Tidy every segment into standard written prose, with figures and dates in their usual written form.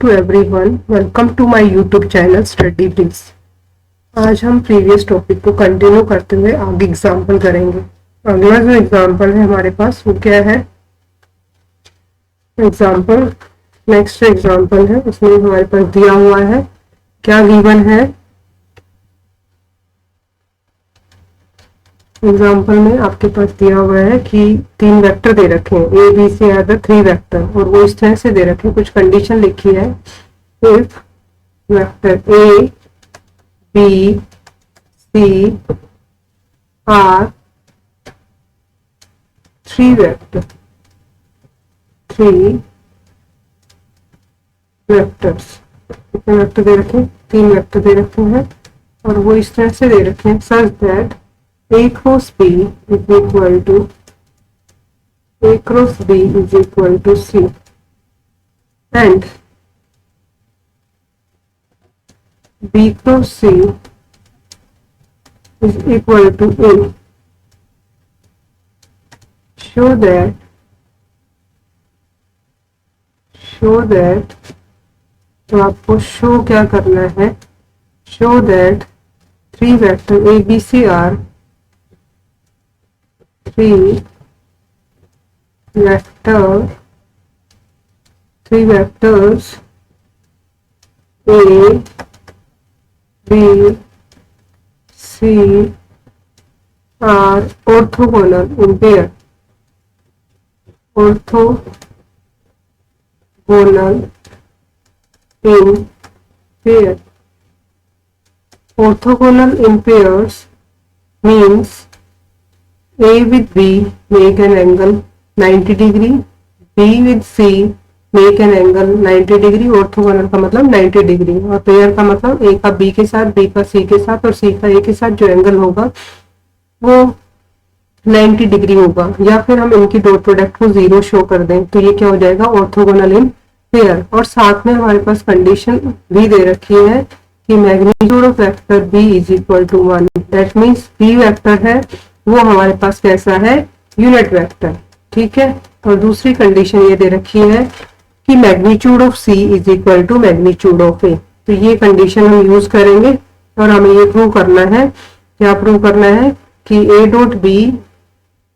To everyone, welcome to my YouTube channel Study Bricks. आज हम previous topic को continue करते हुए आगे एग्जाम्पल करेंगे। अगला जो एग्जाम्पल है हमारे पास वो क्या है? एग्जाम्पल नेक्स्ट एग्जाम्पल है, उसमें हमारे पास दिया हुआ है, क्या गिवन है। एग्जाम्पल में आपके पास दिया हुआ है कि 3 वेक्टर दे रखे हैं, A B C are the 3 vector, और वो इस तरह से दे रखे हैं, कुछ कंडीशन लिखी है। If vector A B C are 3 vectors कितने वेक्टर दे रखे हैं? 3 वेक्टर दे रखे हैं, और वो इस तरह से दे रखे हैं such that A cross B is equal to C and B cross C is equal to A. Show that तो आपको शो क्या करना है? Show that 3 vector A B C are 3 vectors A, B, C are orthogonal in pair. Orthogonal in pairs means A with B make an angle 90 degree, B with C make an angle 90 degree। Orthogonal का मतलब 90 degree, और pair का मतलब A का B के साथ, B का C के साथ और C का A के साथ जो एंगल होगा वो 90 डिग्री होगा। या फिर हम इनकी डॉट प्रोडक्ट को 0 शो कर दें तो ये क्या हो जाएगा? Orthogonal in pair. और साथ में हमारे पास कंडीशन भी दे रखी है कि magnitude of vector B is equal to 1। That means B vector है वो हमारे पास कैसा है? Unit vector. ठीक है। और दूसरी कंडीशन ये दे रखी है कि magnitude of C is equal to magnitude of A। तो ये कंडीशन हम यूज करेंगे और हमें ये प्रूव करना है। क्या प्रूव करना है? कि A dot B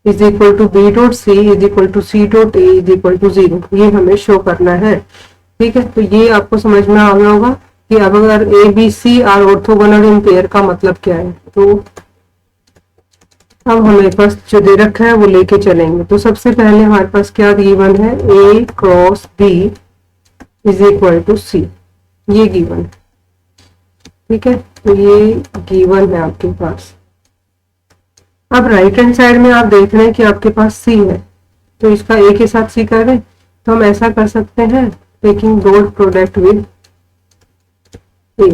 is equal to B dot C is equal to C dot A is equal to 0। ये हमें शो करना है। ठीक है। तो ये आपको समझ में आ गया होगा कि अब अगर A B C are orthogonal in pair का मतलब क्या है। तो अब हमारे पास जो दे रखा है वो लेके चलेंगे। तो सबसे पहले हमारे पास क्या गिवन है? A cross B is equal to C, ये गिवन है। ठीक है। तो ये गिवन है आपके पास। अब राइट हैंड साइड में आप देख रहे हैं कि आपके पास C है, तो इसका A के साथ C करें तो हम ऐसा कर सकते हैं, taking dot product with A।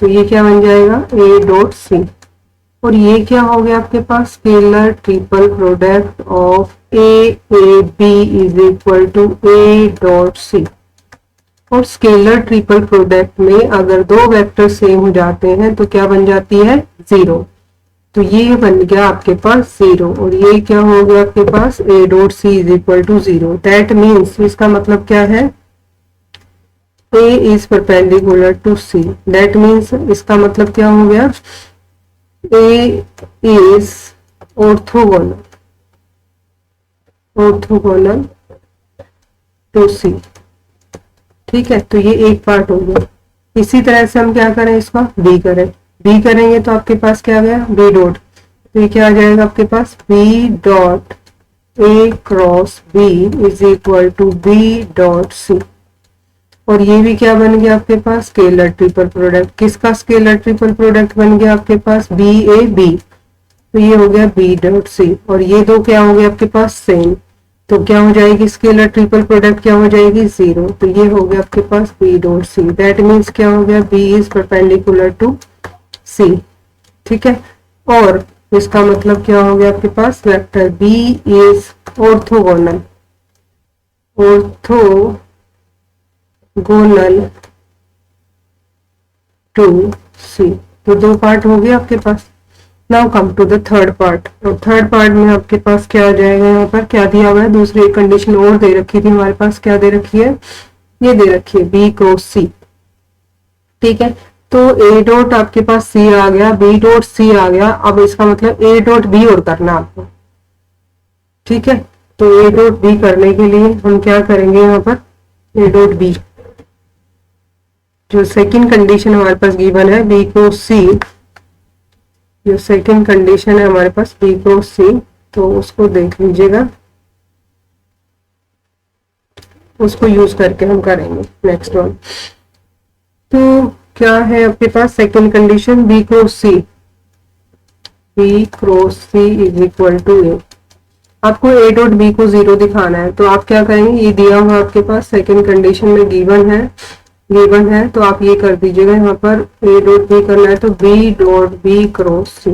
तो ये क्या बन जाएगा? A dot C। और ये क्या हो गया आपके पास? Scalar triple product of A B is equal to A dot C। और स्केलर ट्रिपल प्रोडक्ट में अगर 2 वेक्टर सेम हो जाते हैं तो क्या बन जाती है? 0। तो ये बन गया आपके पास 0, और ये क्या हो गया आपके पास? A dot C is equal to 0। That means इसका मतलब क्या है? A is perpendicular to C। That means इसका मतलब क्या हो गया? A is orthogonal to C। ठीक है। तो ये एक पार्ट हो गया। इसी तरह से हम क्या करें? इसका B करेंगे तो आपके पास क्या आ गया? B dot. तो ये क्या आ जाएगा आपके पास? B dot A cross B is equal to B dot C। और ये भी क्या बन गया आपके पास? Scalar triple product. किसका स्केलर ट्रिपल प्रोडक्ट बन गया आपके पास? B A B। तो ये हो गया B डॉट C, और ये दो क्या हो गया आपके पास? सेम। तो क्या हो जाएगी? स्केलर ट्रिपल प्रोडक्ट क्या हो जाएगी? 0। तो ये हो गया आपके पास B dot C। That means क्या हो गया? B is perpendicular to C। ठीक है। और इसका मतलब क्या हो गया आपके पास? Vector B is orthogonal to C। तो 2 पार्ट हो गए आपके पास। Now come to the third part. और थर्ड पार्ट में आपके पास क्या आ जाएगा? यहाँ पर क्या दिया हुआ है? दूसरी एक कंडीशन और दे रखी थी हमारे पास। क्या दे रखी है? ये दे रखी है बी क्रॉस सी, ठीक है। तो ए डॉट आपके पास सी आ गया, बी डॉट सी आ गया, अब इसका मतलब ए डॉट बी और करना आपको, ठीक है। तो ए डॉट बी करने के लिए हम क्या करेंगे, यहाँ पर ए डॉट बी, जो सेकंड कंडीशन हमारे पास गिवन है बी क्रॉस सी, जो सेकंड कंडीशन है हमारे पास बी क्रॉस सी, तो उसको देख लीजिएगा, उसको यूज करके हम करेंगे नेक्स्ट वन। तो क्या है आपके पास second condition B cross C, B cross C is equal to A. आपको ए डॉट बी को 0 दिखाना है, तो आप क्या करेंगे, ये दिया हुआ आपके पास सेकंड कंडीशन में गिवन है, तो आप ये कर दीजिएगा, यहाँ पर ए डॉट बी करना है तो B dot B cross C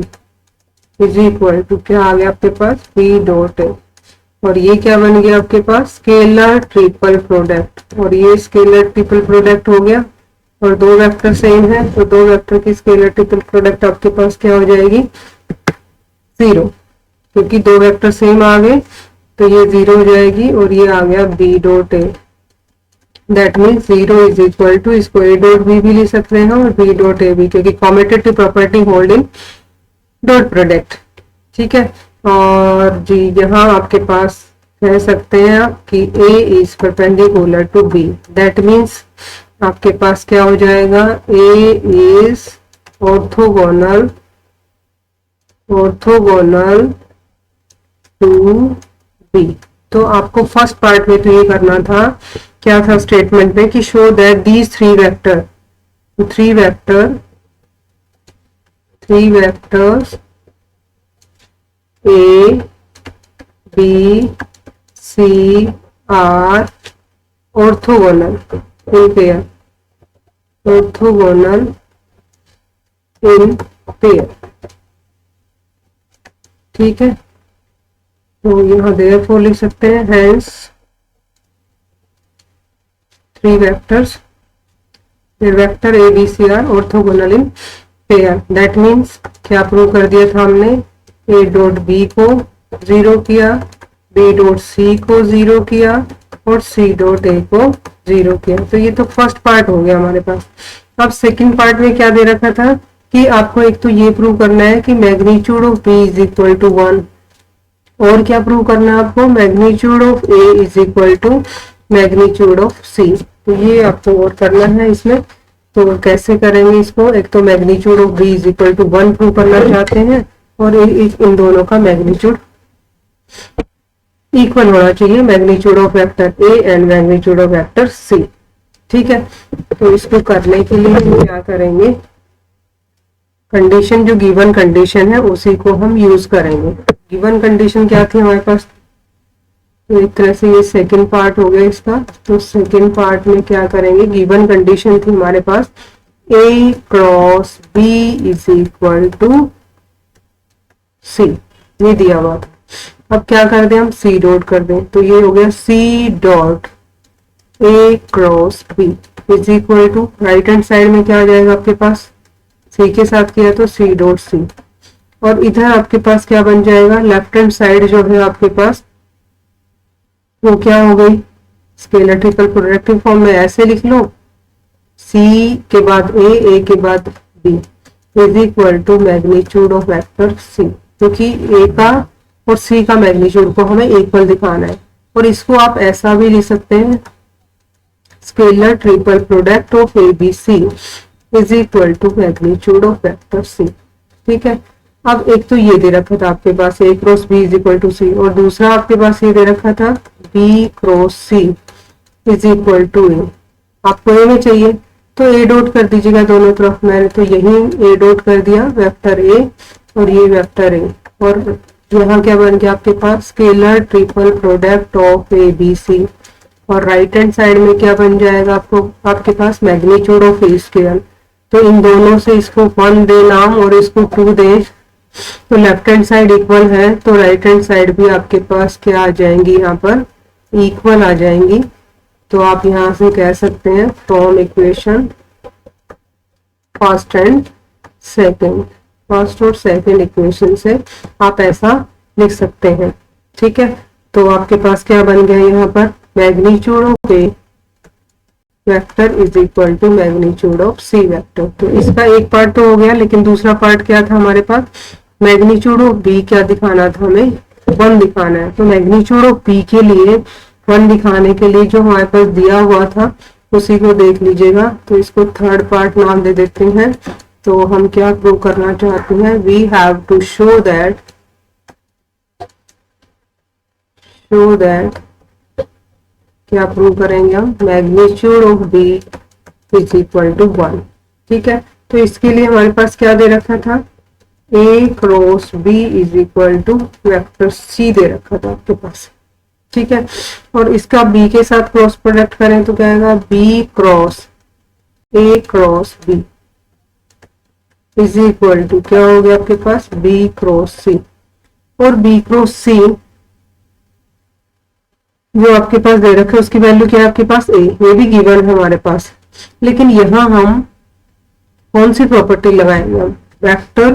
is equal to क्या आ गया आपके पास, बी डॉट ए, और ये क्या बन गया आपके पास, स्केलर ट्रिपल प्रोडक्ट, और ये स्केलर ट्रिपल प्रोडक्ट हो गया, और दो वेक्टर सेम है तो दो वेक्टर की स्केलर ट्रिपल प्रोडक्ट आपके पास क्या हो जाएगी, 0, क्योंकि दो वेक्टर सेम आ गए तो ये 0 हो जाएगी, और ये आ गया B dot A, that means 0 is equal to, इसको ए डॉट बी भी ले सकते हैं और बी डॉट ए भी, क्योंकि commutative property hold in dot product, ठीक है। और जी यहाँ आपके पास कह सकते हैं आप कि A is perpendicular to B, that means आपके पास क्या हो जाएगा, A is orthogonal to B. तो आपको फर्स्ट पार्ट में तो ये करना था, क्या था स्टेटमेंट में कि show that these three vectors A B C are orthogonal in pair, ठीक है। तो यहाँ देयरफॉर लिख सकते हैं hence three vectors, vector A B C are orthogonal in pair, that means क्या प्रूव कर दिया था हमने, ए डॉट बी को 0 किया, बी डॉट सी को 0 किया, और सी डॉट ए को 0 किया। तो ये तो फर्स्ट पार्ट हो गया हमारे पास। अब सेकंड पार्ट में क्या दे रखा था कि आपको एक तो ये प्रूव करना है कि magnitude of B is equal to 1, और क्या प्रूव करना है आपको, magnitude of A is equal to magnitude of C. तो ये आपको और करना है इसमें। तो कैसे करेंगे इसको, एक तो magnitude of B is equal to 1 prove करना चाहते हैं, और इन दोनों का मैग्नीट्यूड इक्वल होना चाहिए, magnitude of vector A and magnitude of vector C, ठीक है। तो इसको करने के लिए हम क्या करेंगे, कंडीशन जो गिवन कंडीशन है उसी को हम यूज करेंगे। गिवन कंडीशन क्या थी हमारे पास, तो एक तरह से ये सेकंड पार्ट हो गया इसका। तो सेकंड पार्ट में क्या करेंगे, गिवन कंडीशन थी हमारे पास A cross B is equal to C, ये दिया हुआ था। अब क्या कर दें हम, सी डॉट कर दें, तो ये हो गया C dot A cross B is equal to, right hand side में क्या आ जाएगा आपके पास, सी के साथ किया तो सी डॉट सी, और इधर आपके पास क्या बन जाएगा, लेफ्ट हैंड साइड जो है आपके पास वो क्या हो गई, स्केलर ट्रिपल प्रोडक्टिव फॉर्म में ऐसे लिख लो, सी के बाद ए के बाद B is equal to magnitude of vector C, क्योंकि ए का और सी का मैग्नीट्यूड को हमें इक्वल दिखाना है। और इसको आप ऐसा भी लिख सकते हैं, scalar triple product of A B C is equal to magnitude of vector C, ठीक है। अब एक तो ये दे रखा था आपके पास A cross B is equal to C, और दूसरा आपके पास ये दे रखा था B cross C is equal to A. आपको ए में चाहिए तो ए डॉट कर दीजिएगा दोनों तरफ, मैंने तो यही ए डॉट कर दिया, वेक्टर ए और ये वेक्टर ए, और यहाँ क्या बन गया आपके पास, scalar triple product of A B C, और राइट हैंड साइड में क्या बन जाएगा आपको, आपके पास मैग्नीट्यूड ऑफ ए स्केल। तो इन दोनों से इसको 1 दे नाम और इसको 2 दे, तो लेफ्ट हैंड साइड इक्वल है तो राइट हैंड साइड भी आपके पास क्या आ जाएंगी, यहाँ पर इक्वल आ जाएंगी। तो आप यहाँ से कह सकते हैं from equation first and second, first और सेकंड इक्वेशन से आप ऐसा लिख सकते हैं, ठीक है। तो आपके पास क्या बन गया यहाँ पर, magnitude of A vector is equal to magnitude of C vector. तो इसका एक पार्ट तो हो गया, लेकिन दूसरा पार्ट क्या था हमारे पास, मैग्नीट्यूड ऑफ बी क्या दिखाना था हमें, 1 दिखाना है। तो मैग्नीट्यूड ऑफ बी के लिए 1 दिखाने के लिए जो हमारे पास दिया हुआ था उसी को देख लीजिएगा। तो इसको थर्ड पार्ट नाम दे देते हैं। तो हम क्या प्रूव करना चाहते हैं, we have to show that क्या प्रूव करेंगे हम, magnitude of B is equal to 1। ठीक है, तो इसके लिए हमारे पास क्या दे रखा था, A cross B is equal to vector C दे रखा था आपके पास। ठीक है, और इसका बी के साथ क्रॉस प्रोडक्ट करें तो क्या आएगा, B cross A cross B is equal to क्या हो गया आपके पास, बी क्रॉस सी। और बी क्रॉस सी जो आपके पास दे रखे उसकी वैल्यू क्या है आपके पास, ए, ये भी गिवन है हमारे पास। लेकिन यहां हम कौन सी प्रॉपर्टी लगाएंगे, हम vector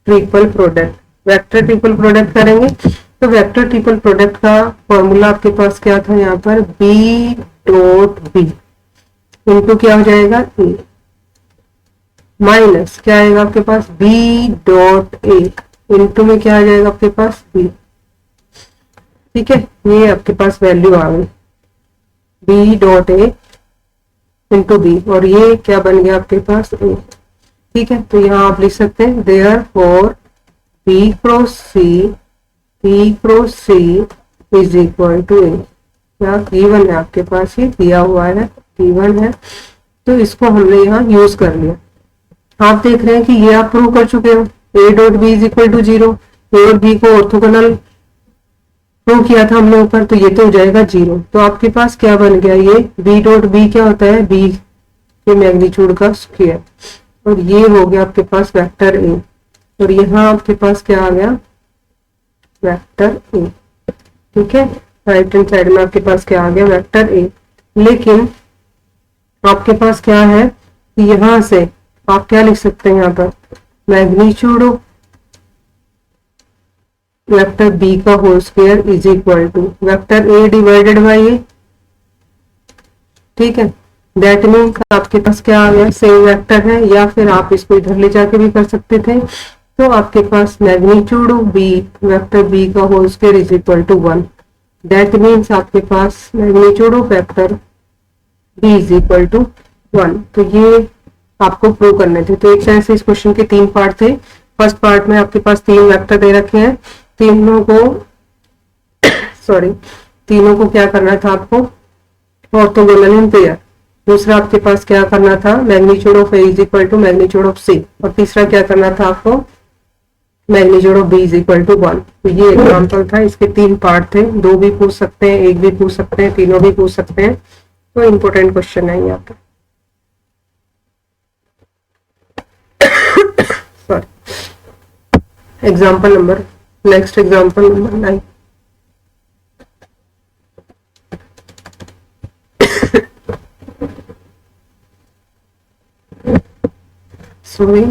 triple product, vector triple product करेंगे। तो वेक्टर ट्रिपल प्रोडक्ट का फॉर्मूला आपके पास क्या था यहाँ पर, बी डॉट बी इनटू क्या हो जाएगा, ए, माइनस क्या आएगा आपके पास, बी डॉट ए इनटू में क्या आ जाएगा आपके पास, बी। ठीक है, ये आपके पास वैल्यू आ गई B dot A into B, और ये क्या बन गया आपके पास, ए। ठीक है, तो यहाँ आप लिख सकते हैं therefore B cross C is equal to A. क्या गिवन है आपके पास, ये दिया हुआ है, गिवन है। तो इसको हमने यहाँ यूज कर लिया। आप देख रहे हैं कि ये आप प्रूव कर चुके हो, A dot B is equal to 0, A और बी को ऑर्थोगोनल प्रूव किया था हमने ऊपर, तो ये तो हो जाएगा 0। तो आपके पास क्या बन गया, ये बी डॉट बी क्या होता है, बी के मैग्नीट्यूड का स्क्वायर, और ये हो गया आपके पास वेक्टर ए। और यहाँ आपके पास क्या आ गया, वेक्टर ए। ठीक है, राइट हैंड साइड में आपके पास क्या आ गया, वेक्टर ए। लेकिन आपके पास क्या है, यहां से आप क्या लिख सकते हैं, यहाँ पर मैग्नीट्यूड ऑफ वेक्टर बी का whole square is equal to vector A divided by A. ठीक है, दैट मीन्स आपके पास क्या आ गया, सेम वेक्टर है, या फिर आप इसको इधर ले जाके भी कर सकते थे। तो आपके पास magnitude of B vector B का whole square is equal to 1। That means आपके पास magnitude of vector B is equal to 1। तो ये आपको प्रूव करने थे। तो एक तरह से इस क्वेश्चन के 3 पार्ट थे। फर्स्ट पार्ट में आपके पास 3 वेक्टर दे रखे हैं, तीनों को क्या करना था आपको, ऑर्थोगोनल इन पेयर। दूसरा आपके पास क्या करना था, magnitude of A is equal to magnitude of C. और तीसरा क्या करना था आपको, magnitude of B is equal to 1। तो ये एग्जाम्पल था, इसके 3 पार्ट थे, 2 भी पूछ सकते हैं, 1 भी पूछ सकते हैं, तीनों भी पूछ सकते हैं। तो इम्पोर्टेंट क्वेश्चन है यहाँ पे। Sorry, example number, next example number 9। Sorry,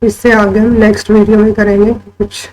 इससे आगे हम नेक्स्ट वीडियो में करेंगे कुछ